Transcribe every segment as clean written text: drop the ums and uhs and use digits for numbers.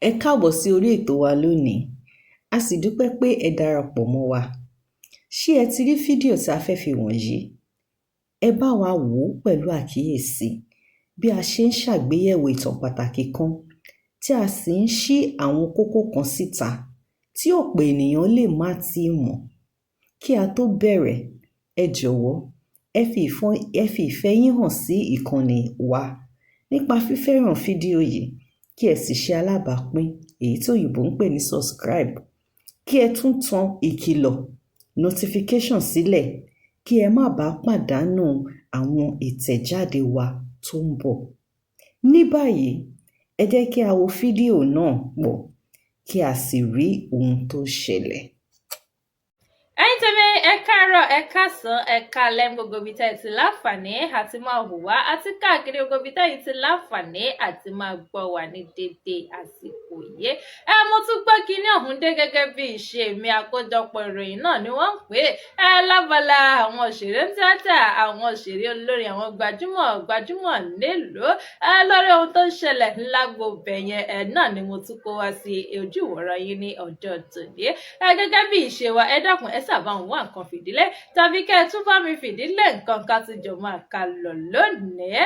Ẹ káàbọ̀ sí orí ètò wa lónìí. A sì dúpẹ́ pé ẹ darapọ̀ mọ́ wa. Ṣé ẹ ti rí fídíò tí a fẹ́ fi wọ̀nyí? Ẹ bá wa wò ó pẹ̀lú àkíyèsí bí a ṣe ń ṣàgbéyẹ̀wò ìtàn pàtàkì kan tí a sì ń ṣí àwọn kókó kan síta tí ọ̀pọ̀ ènìyàn lè má tíì mọ̀. Kí a tó bẹ̀rẹ̀, ẹ jọ̀wọ́ ẹ fi ìfẹ́ yín hàn sí ìkànnì wa nípa fífẹ́ràn fídíò yìí, kí ẹ sì ṣe alábàápín èyí tí òyìnbó ń pè ní subscribe. Kí ẹ tún tan ìkìlọ̀ notification sílẹ̀ kí ẹ má bàa pàdánù àwọn ìtẹ̀jáde wa tó ń bọ̀. Ní báyìí, ẹ jẹ́ kí a wo fídíò náà pọ̀ kí a sì rí ohun tó ṣẹlẹ̀. Ẹ̀yin tèmi, ẹ káàárọ̀, ẹ káàsán, ẹ káalẹ́ gbogbo ibi tẹ́ ẹ ti láǹfààní àti máa wò wá àti káàkiri gbogbo ibi tẹ́ ẹ ti láǹfààní àti máa gbọ́ wá ní dédé àsìkò yìí. Mo tún gbọ́ kinní ọ̀hún dé gẹ́gẹ́ bí ìṣe mi. Àkójọpọ̀ ìròyìn náà ni wọ́n ń pè é lábala àwọn òṣèré tíátà, àwọn òṣèré olórin, àwọn gbajúmọ̀ nílùú lórí ohun tó ń ṣẹlẹ̀ lágbo bẹ̀yẹn náà ni mo tún kó wá sí ojú ìwòran yín ní ọjọ́ tòní. Gẹ́gẹ́ bí ìṣe wa, ẹ dákun ẹ sábà ń wá nǹkan fìdílé tàbí kẹ́ ẹ tún bá mi fìdílé nǹkan ká tún jọ máa kà lọ lónìí.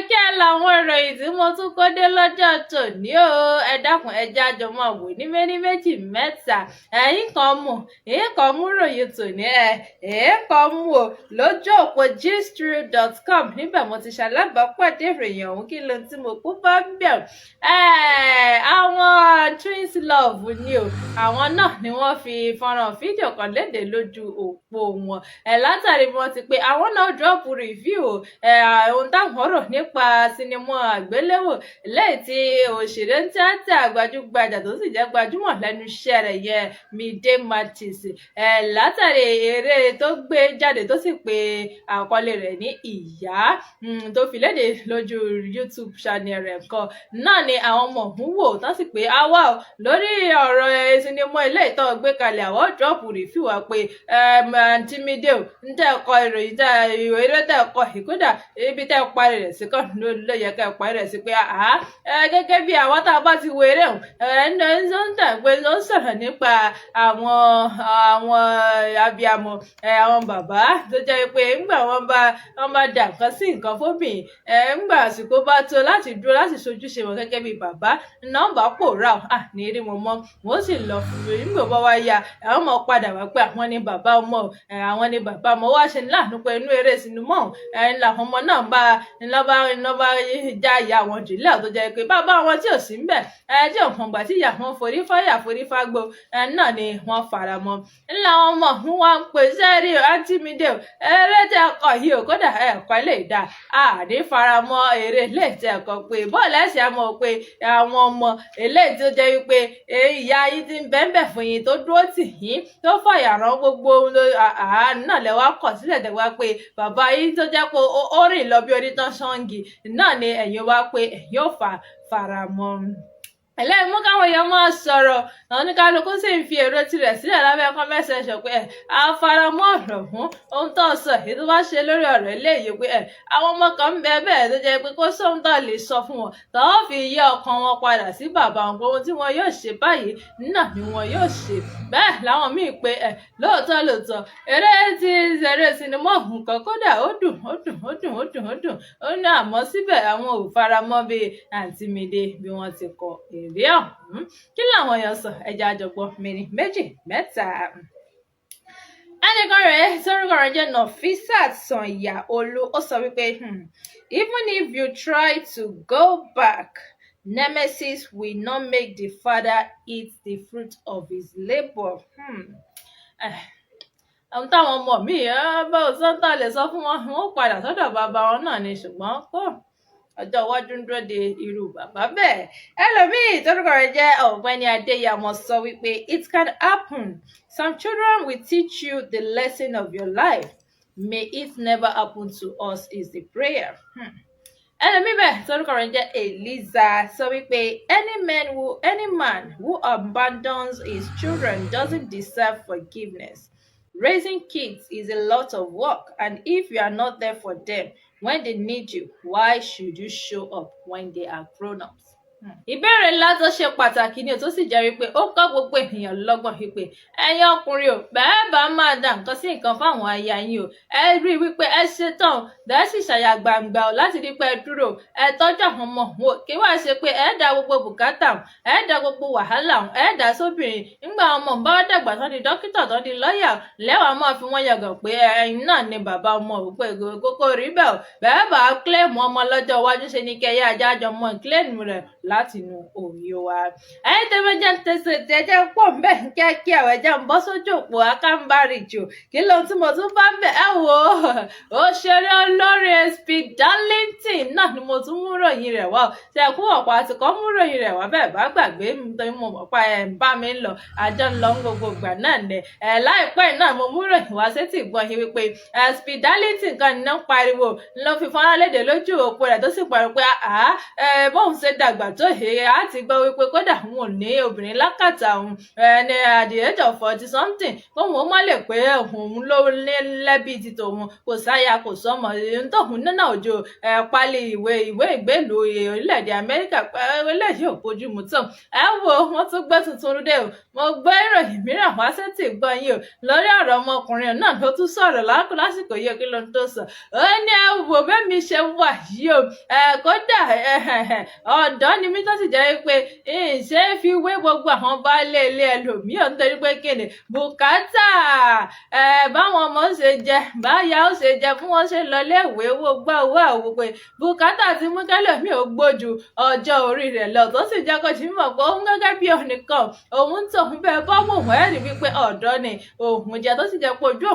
Kí ẹ làwọn ìròyìn tí mo tún kó dé lọ́jọ́ tòní o. Ẹ dákun ẹ já jọ máa wò ní méjì mẹ́ta. Ẹ̀yin kan mú ròyìn tòní kan mú o lójú òpó gistrew.com. Níbẹ̀ mo ti ṣalábàápàdé ìròyìn ọ̀hún, kí ló tí mo kú bá ń bẹ̀. Àwọn twins love ni o. Àwọn náà ni wọ́n fi fọ́nrán fídíò kan léde lójú òpó wọn látàrí bí wọ́n ti pé àwọn náà drop review ohun táwọn rò nípa sinimá àgbéléwò lẹ́yìn tí òṣèré tíátà gbajúgbajà tó sì jẹ́ gbajúmọ̀ lẹ́nu iṣẹ́ rẹ̀ yẹn Mide Martins látàrí eré tó gbé jáde tó sì pé àkọlé rẹ̀ ní ìyá tó fi léde lójú YouTube channel rẹ̀ kan náà ni àwọn ọmọ òun wò tó sì pé àwa lórí ọ̀rọ̀ sinimá ilé ìtọ́ gbé kalẹ̀ àwọn drop review wa pé àǹtí Mide o ń tẹ́ ẹ̀kọ́ ìròyìn eré tẹ́ ẹ̀kọ́ ìkódà ibi tẹ́ ẹ parí rẹ̀ sí kan ló yẹ ká ẹ parí rẹ̀ sí pé gẹ́gẹ́ bí àwọn tá a bá ti wo eré ọ̀hún ń tẹ̀ pé ó ń sọ̀rọ̀ nípa àwọn abiyamọ àwọn bàbá tó jẹ́ pé ńgbà wọ́n bá dà nǹkan sí nǹkan fóbìnrin ńgbà àsìkò bá tó láti dúró láti ṣojúṣe wọn gẹ́gẹ́ bí bàbá nọ́mbà pòórá ní rí wọn mọ́ wọ́n sì lọ fún nígbà bá wá ya àwọn ọmọ padà wá pé àwọn ni bàbá ọmọ àwọn ni bàbá ọmọ wá ṣe láàánú pé inú eré sinimá ọ̀hún làwọn ọmọ náà bá já ìyá wọn jùlọ tó jẹ́ pé bàbá wọn tí ò sí ń bẹ̀ tí òun gbà tí ìyá wọn forí fágbó náà ni wọ́n fara mọ́ làwọn ọmọ ọ̀hún wá ń pè sẹ́rí àǹtí Mide o eré tẹ́ ẹ̀kọ́ yìí ò kódà ẹ̀kọ́ lè dá àní fara mọ́ eré lè tẹ́ ẹ̀kọ́ pé bọ́ọ̀lù ẹ̀sìn àmọ́ pé àwọn ọmọ eléyìí tó jẹ́ wípé ìyá yín ti ń bẹ́ẹ̀ fún yín tó dúró tì yín tó fàyàrán gbogbo náà lẹ wá kọ̀ sílẹ̀ tẹ́ wá pé bàbá yín tó jẹ́ pé ó rìn lọ bí onítàn ṣọ́ǹgì náà ni ẹ̀yin wá pé ẹ̀yin ò fara mọ́ ẹlẹ́yìn mú káwọn èèyàn máa sọ̀rọ̀ àwọn oníkálukú sì ń fi èrò tirẹ̀ sílẹ̀ lábẹ́ comment section pé àfaramọ́ ọ̀rọ̀ fún ohun tó sọ èyí tó bá ṣe lórí ọ̀rọ̀ eléyìí pé àwọn ọmọ kan ń bẹ bẹ́ẹ̀ tó jẹ́ pé kó sóhun tó lè sọ fún wọn tó fi yí ọkàn wọn padà sí bàbá wọn pé ohun tí wọn yóò ṣe báyìí náà ni wọn yóò ṣe bẹ́ẹ̀ láwọn míì pé lóòótọ́ eré sinimá ọ̀hún kan kódà ó dùn ó ní àmọ́ síbẹ̀ àwọn ò faramọ́ bí àǹtí Mide bí wọ́n ti kọ èrè ọ̀hún kí làwọn èèyàn sọ ẹja àjọgbọ́n méjì mẹ́ta. ẹnìkan rèé sórúkọ rẹ̀ jẹ́ Nafisat Sanya-Olu ó sọ wípé even if you try to go back, nemesis will not make the father eat the fruit of his labour. àwọn táwọn ọmọ mi bá òsán lè sọ fún wọn ó padà sọ́dọ̀ bàbá wọn náà ni ṣùgbọ́n ọjọ́ iwájú ń dúró de irú bàbá bẹ́ẹ̀. ẹlòmíì tórúkọ rẹ̀ jẹ́ Ọ̀gbẹ́ni Adéyàmọ sọ wípé it can happen. Some children will teach you the lesson of your life. May it never happen to us is the prayer. ẹlòmíì bẹ́ẹ̀ tórúkọ rẹ̀ jẹ́ Eliza sọ wípé any man who abandons his children doesn't deserve forgiveness. Raising kids is a lot of work, and if you are not there for them when they need you, why should you show up when they are grown-ups? ìbéèrè ńlá tó ṣe pàtàkì ni ò tó sì jẹ́ wípé ó kọ́ gbogbo ènìyàn lọ́gbọ́n wípé ẹ̀yin ọkùnrin ò bẹ́ẹ̀ bá máa dà nǹkan sí nǹkan fáwọn aya yín o ẹ rí i wípé ẹ ṣetán bẹ́ẹ̀ sì ṣàyà gbangba o láti rí pé ẹ dúró ẹ tọ́jú àwọn ọmọ wọn kí wàá ṣe pé ẹ dá gbogbo bùkátà ẹ dá gbogbo wàhálà ẹ dá sóbìnrin nígbà ọmọ bá dàgbà tán di dókítà tán di lọ́ọ̀yà lẹ́wàá máa fi wọ́n yàgàn pé ẹ̀yin náà ni bàbá ọmọ ò pé kókó rí bẹ́ẹ̀ o bẹ́ẹ̀ bá kílẹ̀mù ọmọ lọ́jọ́ iwájú ṣe ni kẹyà ajájọ mọ́ kílẹ̀mù rẹ̀ láti inú òye wa. ẹ̀yin tẹ́fẹ́ jẹ́ ń tẹ̀sẹ̀ jẹ́jẹ́ pọ̀ ń bẹ̀ ń kíákí àwọn ẹ̀jẹ̀ ń bọ́ sójú òpó akámbárì jù kí lóhun tí mo tún bá ń bẹ̀ ẹ wò ó òṣèré olórin Speed Darlington náà ni mo tún mú ròyìn rẹ̀ wá ṣe kú ọ̀pọ̀ àtìkọ́ mú ròyìn rẹ̀ wá bẹ́ẹ̀ bá gbàgbé nítorí mo mọ̀ pa ẹ̀ ń bá mi lọ àjọ ń lọ gbogbo ìgbà náà nẹ láìpẹ́ náà mo mú ròyìn wá sétí ìgbọ́n yín wípé Speed Darlington kan ní ń pariwo ló fi fọ́nrán léde lójú òpó rẹ̀ tó sì pariwo pé bóun ṣe dàgbà tó he á ti gbọ́ wípé kódà òun ò ní obìnrin lákàtà òun ní at the age of 40 something kóun ó má lè pé òun ló lẹ́bí ti tòun kò sáya kò sọmọ tóun nínà òjò pálí ìwé ìgbélú orílẹ̀-èdè Amẹ́ríkà eléyìí ò bójúmu tó ẹ wo wọ́n tún gbé tuntun dé o mo gbé ìròyìn mìíràn wá sétí ìgbọ́ yín o lórí ọ̀rọ̀ ọmọkùnrin náà ló tún sọ̀rọ̀ lásìkò yìí kí ló ń tó sọ ó ní ẹ wò bẹ́ẹ̀ mi ṣe wà yìí o kódà ọ̀dọ́ ni mí tó sì jẹ́ pé ṣé fi wé gbogbo àwọn baálé ilé ẹlòmíì nítorí pé kíni bùkátà báwọn ọmọ ṣe jẹ báyà ó ṣe jẹ fún wọn ṣe lọ léèwé owó gbá owó àwò pé bùkátà ti mú kẹlòmíì ò gbójú ọjọ́ orí rẹ̀ lọ tó sì jẹ́ kó ti mọ̀ pé òun gẹ́gẹ́ bí onìkan òun tóun bẹ́ẹ̀ bá wò wọ́n ẹ̀rí wípé ọ̀dọ́ ni òun jẹ́ tó sì jẹ́ pé ojú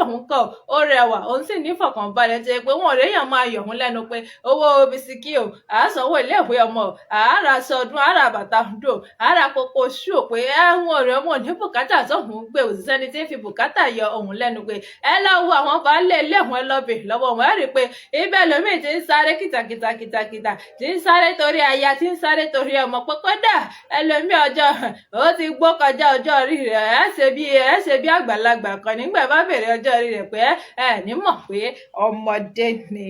òun kọ̀ ó rẹwà òun sì ní ìfọ̀kànbalẹ̀ jẹ́ pé wọn ò réyàn máa yọ̀ òun lẹ́nu pé owó bisikí o àásánwó iléèwé ọmọ àárà sọdún àárà bàtà dò àárà kókó ṣú ò pé ẹ̀hún ọ̀rẹ́ ọmọ ní bùkátà tóun gbé òṣìṣẹ́ ni tí ń fi bùkátà yọ òun lẹ́nu pé ẹ lọ́wọ́ àwọn baálé ilé òun ẹlọ́bẹ̀ lọ́wọ́ wọn rí i pé ibẹ̀ lómìn ti ń sáré kìtàkìtà tí ń sáré torí aya tí ń sáré torí ọmọ pé kódà ẹlòmíì ọjọ́ ó ti gbó kọjá ọjọ́ orí rẹ̀ ẹ ṣe bí àgbàlagbà kan nígbà bá bèrè ọjọ́ orí rẹ̀ pé ẹ ní mọ̀ pé ọmọdé ni.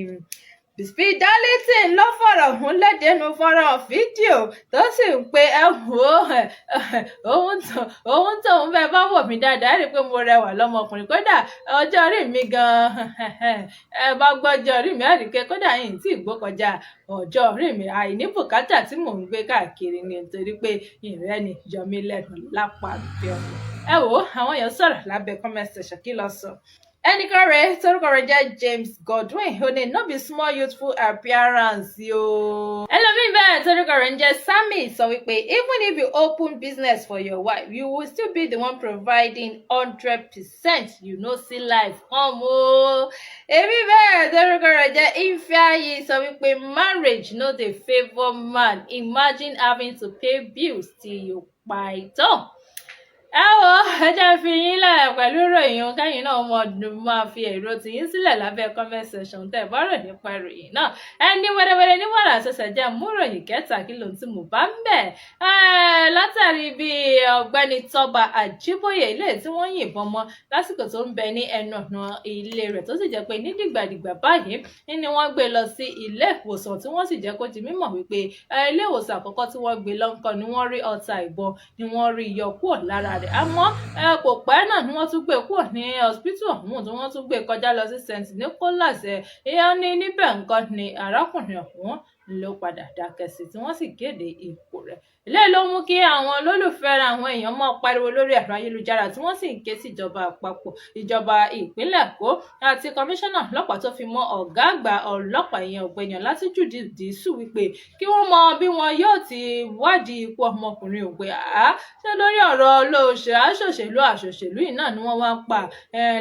Speed Darlington ló fọ̀rọ̀ ọ̀hún lédè nínú fọ́nrán fídíò tó sì ń pe ohun tóun fẹ́ bá wò mí dáadáa rí i pé mo rẹwà lọ́mọkùnrin kódà ọjọ́ orí mi gan-an ẹ bá gbọ́ ọjọ́ orí mi àríkẹ́ kódà yìí tí ì gbó kọjá ọjọ́ orí mi àìní bùkátà tí mò ń gbé káàkiri ni nítorí pé ìrẹ́ni yọ mí lẹ́nu lápá bẹ́ẹ̀. ẹ wò àwọn èèyàn sọ̀rọ̀ lábẹ́ comment section kí ló sọ. ẹnìkan rẹ̀ torúkọ rẹ̀ jẹ́ James Godwin ó ní no be small youthful appearance yo. ẹlòmíín bẹ́ẹ̀ torúkọ rẹ̀ ń jẹ́ Sammy sọ wípé even if you open business for your wife you will still be the one providing 100%, you know see life come o. èmi bẹ́ẹ̀ torúkọ rẹ̀ jẹ́ Ifeanyi sọ wípé marriage no dey favour man, imagine having to pay bills till you pa ìtàn. ẹ wo ẹ jẹ́ fi yín lẹ̀ pẹ̀lú ìròyìn kẹ́yìn náà máa fi èrò tìyín sílẹ̀ lábẹ́ comment section tẹ̀ bọ́rọ̀ nípa ìròyìn náà ẹni wẹ́rẹ́wẹ́rẹ́ ní wàrà ṣẹ̀ṣẹ̀ jẹ́ mú ìròyìn kẹta kí ló ń tí mo bá ń bẹ̀ látàrí bí ọ̀gbẹ́ni Tọ́ba Àjíbóyè ilé tí wọ́n yìnbọn mọ́ lásìkò tó ń bẹ ní ẹnu ọ̀nà ilé rẹ̀ tó sì jẹ́ pé ní dìgbàdìgbà báyìí ni wọ́n gbé lọ sí ilé ìwòsàn tí wọ́n sì jẹ́ kó di mímọ̀ wípé ilé ìwòsàn àkọ́kọ́ tí wọ́n gbé lọ́nkọ́ ni wọ́n rí ọta ìbọn ni wọ́n rí yọ kúrò lára rẹ̀ àmọ́ kò pẹ́ náà ni wọ́n tún gbé kúrò ní hospital ọ̀hún tí wọ́n tún gbé kọjá lọ sí St. Nicholas ìyẹn ní níbẹ̀ nǹkan ni arákùnrin ọ̀hún ló padà dákẹ́ sí tí wọ́n sì kéde ipò rẹ̀. eléyìí ló mú kí àwọn olólùfẹ́ àwọn èèyàn máa pariwo lórí ẹ̀rọ ayélujára tí wọ́n sì ń ké sí ìjọba àpapọ̀ ìjọba ìpínlẹ̀ Èkó àti kọmíṣánná ọlọ́pàá tó fi mọ́ ọ̀gá àgbà ọlọ́pàá ìyẹn ọ̀gbẹ́ni Ọlátúnjí Dìísù wípé kí wọ́n mọ bí wọn yóò ti wádìí ikú ọmọkùnrin ògbé ṣé lórí ọ̀rọ̀ àṣòṣèlú yìí náà ni wọ́n wá ń pa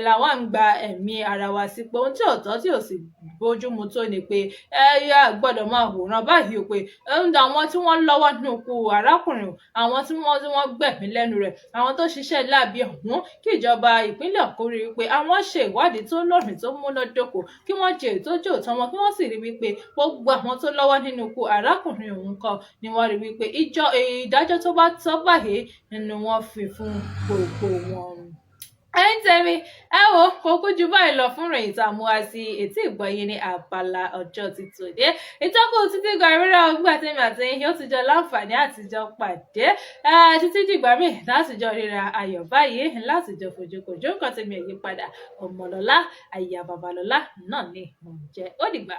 làwọn ń gba ẹ̀mí ara wa sí pé ohun tí ò tọ́ tí ò sì bójúmu tó ni pé ẹ̀yà gbọ́dọ̀ máa wòran báyìí pé àwọn tí wọ́n lọ́wọ́ nínú ikú arákùnrin àwọn tí wọ́n gbẹ̀mí lẹ́nu rẹ̀ àwọn tó ṣiṣẹ́ láabi ọ̀hún kí ìjọba ìpínlẹ̀ Èkó rí wípé àwọn ṣe ìwádìí tó lóòrìn tó múnádóko kí wọ́n jẹ ìtọ́jú òótọ́ wọn kí wọ́n sì rí wípé gbogbo àwọn tó lọ́wọ́ nínú ikú arákùnrin ọ̀hún kan ni wọ́n rí wípé ìdájọ́ tó bá tọ́ báyìí ni wọ́n fi fún gbogbo wọn. ẹ̀yin tèmi ẹ wo kò kú ju báyìí lọ fún ìròyìn tá a mú wá sí etí ìgbọ̀nyín ní abala ọjọ́ ti tòde ìtọ́kù títí gba ìrírí ọgbà tèmi àti yóò ti jọ láǹfààní àtijọ́ pàdé títí dìgbà míì látijọ́ ríra ayọ̀ báyìí látijọ́ fojúkojú nǹkan tèmi ẹ̀ yí padà Ọmọlọ́lá aya Babalọ́lá náà ni mò ń jẹ́ ó dìgbà.